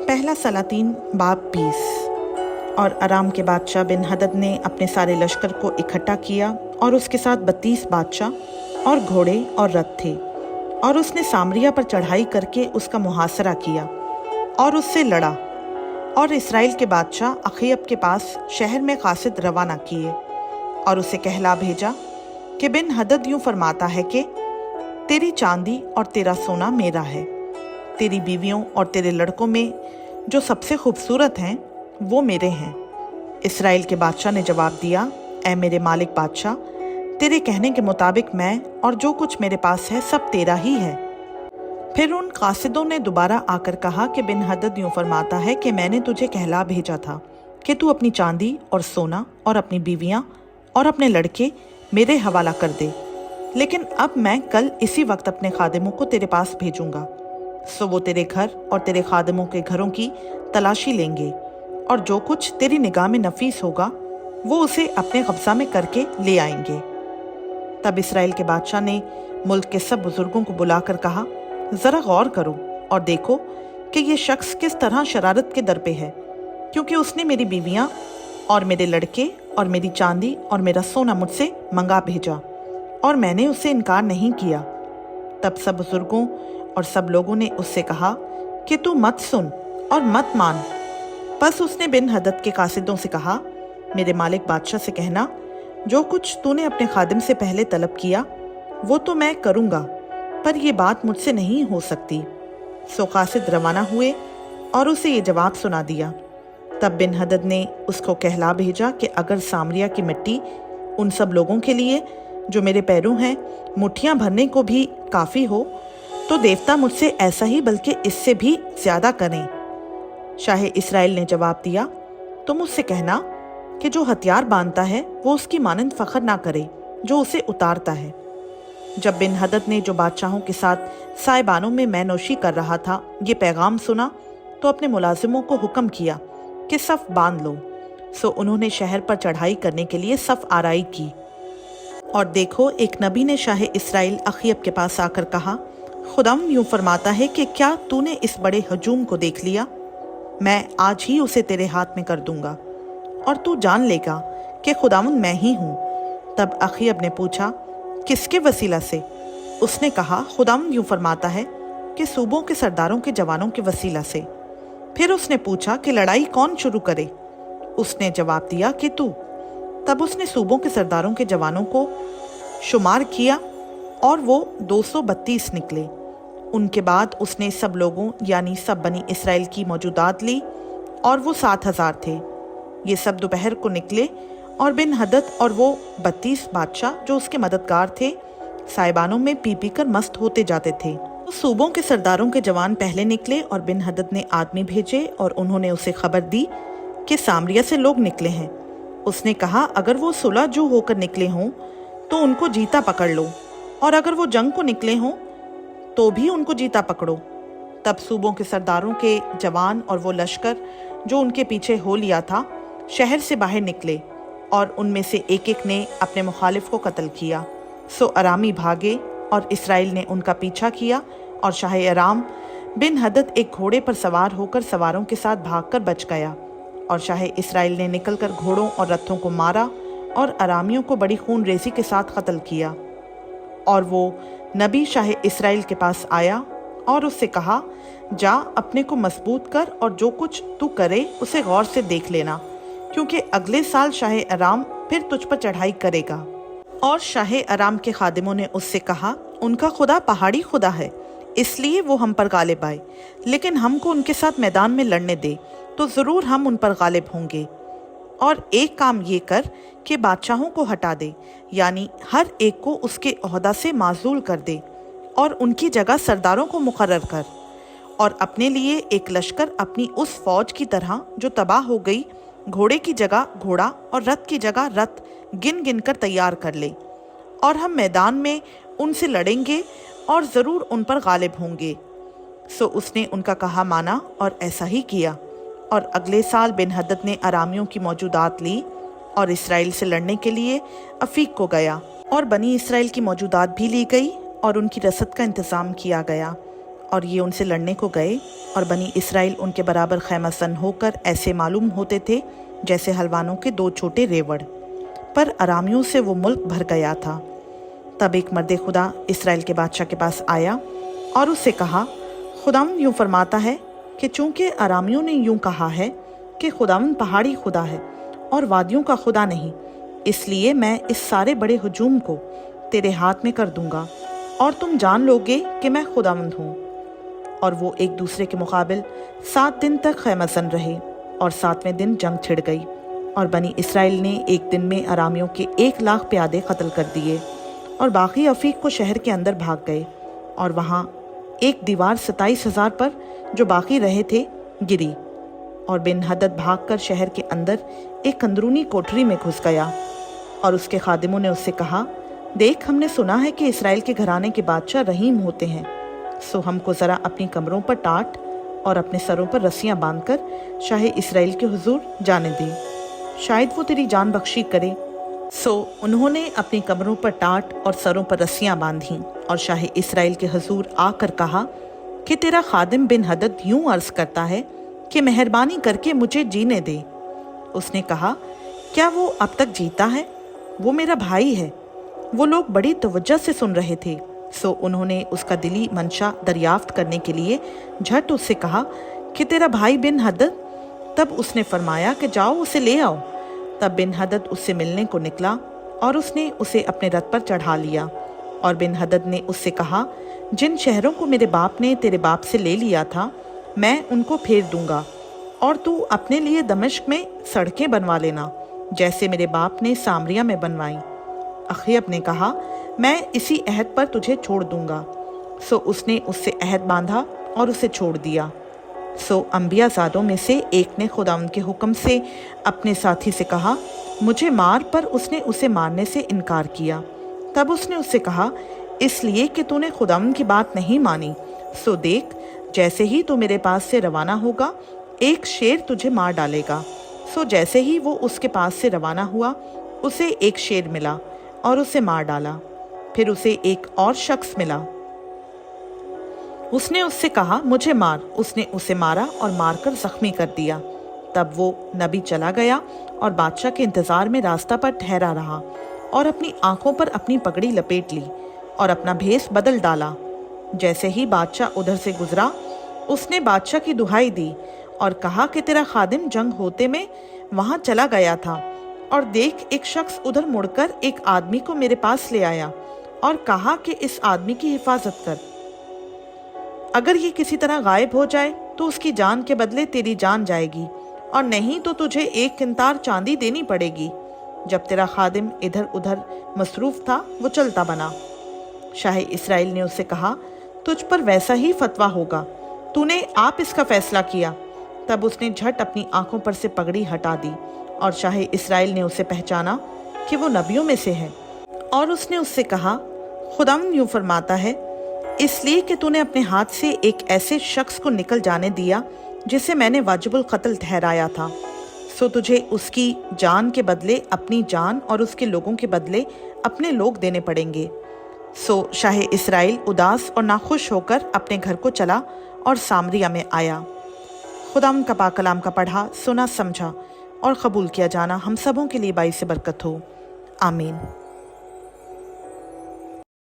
पहला सलातीन बाब 20। और अराम के बादशाह बिन हदद ने अपने सारे लश्कर को इकट्ठा किया और उसके साथ 32 बादशाह और घोड़े और रथ थे, और उसने सामरिया पर चढ़ाई करके उसका मुहासरा किया और उससे लड़ा, और इसराइल के बादशाह अखीयब के पास शहर में कासिद रवाना किए और उसे कहला भेजा कि बिन हदद यूँ फरमाता है कि तेरी चांदी और तेरा सोना मेरा है, तेरी बीवियों और तेरे लड़कों में जो सबसे खूबसूरत हैं वो मेरे हैं। इसराइल के बादशाह ने जवाब दिया, ऐ मेरे मालिक बादशाह, तेरे कहने के मुताबिक मैं और जो कुछ मेरे पास है सब तेरा ही है। फिर उन कासिदों ने दोबारा आकर कहा कि बिन हदद यूँ फरमाता है कि मैंने तुझे कहला भेजा था कि तू अपनी चांदी और सोना और अपनी बीवियाँ और अपने लड़के मेरे हवाला कर दे, लेकिन अब मैं कल इसी वक्त अपने खादिमों को तेरे पास भेजूंगा। सो वो तेरे घर और तेरे खादिमों के घरों की तलाशी लेंगे, और जो कुछ तेरी निगाह में नफीस होगा वो उसे अपने कब्जा में करके ले आएंगे। तब इसराइल के बादशाह ने मुल्क के सब बुजुर्गों को बुलाकर कहा, ज़रा गौर करो और देखो कि ये शख्स किस तरह शरारत के दर पे है, क्योंकि उसने मेरी बीवियाँ और मेरे लड़के और मेरी चांदी और मेरा सोना मुझसे मंगा भेजा, और मैंने उससे इनकार नहीं किया। तब सब बुजुर्गों और सब लोगों ने उससे कहा कि तू मत सुन और मत मान। बस उसने बिन हदद के कासिदों से कहा, मेरे मालिक बादशाह से कहना, जो कुछ तूने अपने खादिम से पहले तलब किया वो तो मैं करूँगा, पर यह बात मुझसे नहीं हो सकती। सो कासिद रवाना हुए और उसे ये जवाब सुना दिया। तब बिन हदद ने उसको कहला भेजा कि अगर सामरिया की मिट्टी उन सब लोगों के लिए जो मेरे पैरों हैं मुट्ठियाँ भरने को भी काफ़ी हो, तो देवता मुझसे ऐसा ही बल्कि इससे भी ज़्यादा करें। शाह इसराइल ने जवाब दिया, तुम उससे कहना कि जो हथियार बांधता है वो उसकी मानंद फ़ख्र ना करे जो उसे उतारता है। जब बिन हदद ने जो बादशाहों के साथ साइबानों में मैनोशी कर रहा था ये पैगाम सुना, तो अपने मुलाजिमों को हुक्म किया कि सफ़ बांध लो। सो उन्होंने शहर पर चढ़ाई करने के लिए सफ़ आराई की। और देखो, एक नबी ने शाह इसराइल अखीयब के पास आकर कहा, खुदावंद यूँ फरमाता है कि क्या तूने इस बड़े हजूम को देख लिया? मैं आज ही उसे तेरे हाथ में कर दूंगा और तू जान लेगा कि खुदावंद मैं ही हूँ। तब अखीयब ने पूछा, किसके वसीला से? उसने कहा, खुदावंद यूँ फरमाता है कि सूबों के सरदारों के जवानों के वसीला से। फिर उसने पूछा कि लड़ाई कौन शुरू करे? उसने जवाब दिया कि तू। तब उसने सूबों के सरदारों के जवानों को शुमार किया और वो 232 निकले। उनके बाद उसने सब लोगों यानी सब बनी इसराइल की मौजूदात ली, और वो 7000 थे। ये सब दोपहर को निकले, और बिन हदद और वो 32 बादशाह जो उसके मददगार थे साइबानों में पी पी कर मस्त होते जाते थे। तो सूबों के सरदारों के जवान पहले निकले, और बिन हदद ने आदमी भेजे और उन्होंने उसे खबर दी कि सामरिया से लोग निकले हैं। उसने कहा, अगर वो सुलहजू होकर निकले हों तो उनको जीता पकड़ लो, और अगर वो जंग को निकले हों तो भी उनको जीता पकड़ो। तब सूबों के सरदारों के जवान और वो लश्कर जो उनके पीछे हो लिया था शहर से बाहर निकले, और उनमें से एक एक ने अपने मुखालिफ को कत्ल किया। सो अरामी भागे और इसराइल ने उनका पीछा किया, और शाह अराम बिन हदद एक घोड़े पर सवार होकर सवारों के साथ भागकर बच गया, और शाह इसराइल ने निकलकर घोड़ों और रथों को मारा और अरामियों को बड़ी खून रेजी के साथ कत्ल किया। और वो नबी शाह इसराइल के पास आया और उससे कहा, जा अपने को मजबूत कर और जो कुछ तू करे उसे गौर से देख लेना, क्योंकि अगले साल शाह अराम फिर तुझ पर चढ़ाई करेगा। और शाह अराम के खादिमों ने उससे कहा, उनका खुदा पहाड़ी खुदा है, इसलिए वो हम पर गालिब आए, लेकिन हमको उनके साथ मैदान में लड़ने दे तो ज़रूर हम उन पर गालिब होंगे। और एक काम ये कर कि बादशाहों को हटा दे, यानी हर एक को उसके ओहदा से माजूल कर दे, और उनकी जगह सरदारों को मुकर्रर कर, और अपने लिए एक लश्कर अपनी उस फौज की तरह जो तबाह हो गई, घोड़े की जगह घोड़ा और रथ की जगह रथ गिन गिन कर तैयार कर ले, और हम मैदान में उनसे लड़ेंगे और ज़रूर उन पर गालिब होंगे। सो उसने उनका कहा माना और ऐसा ही किया। और अगले साल बिन हदद ने अरामियों की मौजूदात ली और इसराइल से लड़ने के लिए अफीक को गया, और बनी इसराइल की मौजूदात भी ली गई और उनकी रसद का इंतज़ाम किया गया। और ये उनसे लड़ने को गए, और बनी इसराइल उनके बराबर खैमासन होकर ऐसे मालूम होते थे जैसे हलवानों के 2 छोटे रेवड़, पर अरामियों से वो मुल्क भर गया था। तब एक मर्द खुदा इसराइल के बादशाह के पास आया और उससे कहा, खुदावंद यूँ फरमाता है कि चूँकि अरामियों ने यूँ कहा है कि खुदावंद पहाड़ी खुदा है और वादियों का खुदा नहीं, इसलिए मैं इस सारे बड़े हुजूम को तेरे हाथ में कर दूंगा और तुम जान लोगे कि मैं खुदावंद हूँ। और वो एक दूसरे के मुकाबिल 7 दिन तक खैमासन रहे, और 7वें दिन जंग छिड़ गई, और बनी इसराइल ने एक दिन में अरामियों के 1 लाख प्यादे कत्ल कर दिए, और बाकी अफीक को शहर के अंदर भाग गए, और वहाँ एक दीवार 27,000 पर जो बाकी रहे थे गिरी, और बिन हदद भागकर शहर के अंदर एक अंदरूनी कोठरी में घुस गया। और उसके खादिमों ने उससे कहा, देख, हमने सुना है कि इसराइल के घराने के बादशाह रहीम होते हैं, सो हमको ज़रा अपनी कमरों पर टाट और अपने सरों पर रस्सियां बांधकर शाहे इसराइल के हुजूर जाने दे, शायद वो तेरी जान बख्शी करे। सो उन्होंने अपनी कमरों पर टाट और सरों पर रस्सियां बांधी, और शाहे इसराइल के हुजूर आकर कहा कि तेरा खादिम बिन हदद यूं अर्ज करता है कि मेहरबानी करके मुझे जीने दे। उसने कहा, क्या वो अब तक जीता है? वो मेरा भाई है। वो लोग बड़ी तवज्जो से सुन रहे थे, सो उन्होंने उसका दिली मंशा दरियाफ्त करने के लिए झट उससे कहा कि तेरा भाई बिन हदद। तब उसने फरमाया कि जाओ उसे ले आओ। तब बिन हदद उससे मिलने को निकला, और उसने उसे अपने रथ पर चढ़ा लिया। और बिन हदद ने उससे कहा, जिन शहरों को मेरे बाप ने तेरे बाप से ले लिया था, मैं उनको फेर दूंगा, और तू अपने लिए दमिश्क में सड़कें बनवा लेना, जैसे मेरे बाप ने सामरिया में बनवाई। अखयब ने कहा, मैं इसी अहद पर तुझे छोड़ दूंगा। सो उसने उससे अहद बांधा और उसे छोड़ दिया। सो अंबिया ज़ादों में से एक ने खुदावंद के हुक्म से अपने साथी से कहा, मुझे मार, पर उसने उसे मारने से इनकार किया। तब उसने उससे कहा, इसलिए कि तूने खुदावंद की बात नहीं मानी, सो देख, जैसे ही तू मेरे पास से रवाना होगा, एक शेर तुझे मार डालेगा। सो जैसे ही वो उसके पास से रवाना हुआ, उसे एक शेर मिला और उसे मार डाला। फिर उसे एक और शख्स मिला, उसने उससे कहा, मुझे मार। उसने उसे मारा और मारकर जख्मी कर दिया। तब वो नबी चला गया और बादशाह के इंतजार में रास्ता पर ठहरा रहा, और अपनी आंखों पर अपनी पगड़ी लपेट ली और अपना भेष बदल डाला। जैसे ही बादशाह उधर से गुजरा, उसने बादशाह की दुहाई दी और कहा कि तेरा खादिम जंग होते में वहां चला गया था, और देख, एक शख्स उधर मुड़कर एक आदमी को मेरे पास ले आया और कहा कि इस आदमी की हिफाजत कर। अगर ये किसी तरह गायब हो जाए तो उसकी जान के बदले तेरी जान जाएगी, और नहीं तो तुझे 1 किंतार चांदी देनी पड़ेगी। जब तेरा खादिम इधर उधर मसरूफ था, वो चलता बना। शाह इसराइल ने उससे कहा, तुझ पर वैसा ही फतवा होगा, तूने आप इसका फैसला किया। तब उसने झट अपनी आंखों पर से पगड़ी हटा दी, और शाह इसराइल ने उसे पहचाना कि वो नबियों में से है। और उसने उससे कहा, खुदावंद यूँ फरमाता है, इसलिए कि तूने अपने हाथ से एक ऐसे शख्स को निकल जाने दिया जिसे मैंने वाजिबुल कत्ल ठहराया था, सो तुझे उसकी जान के बदले अपनी जान और उसके लोगों के बदले अपने लोग देने पड़ेंगे। सो शाह इसराइल उदास और नाखुश होकर अपने घर को चला और सामरिया में आया। खुदावंद का पाक कलाम का पढ़ा, सुना, समझा और कबूल किया जाना हम सबों के लिए बाइस बरकत हो। आमीन।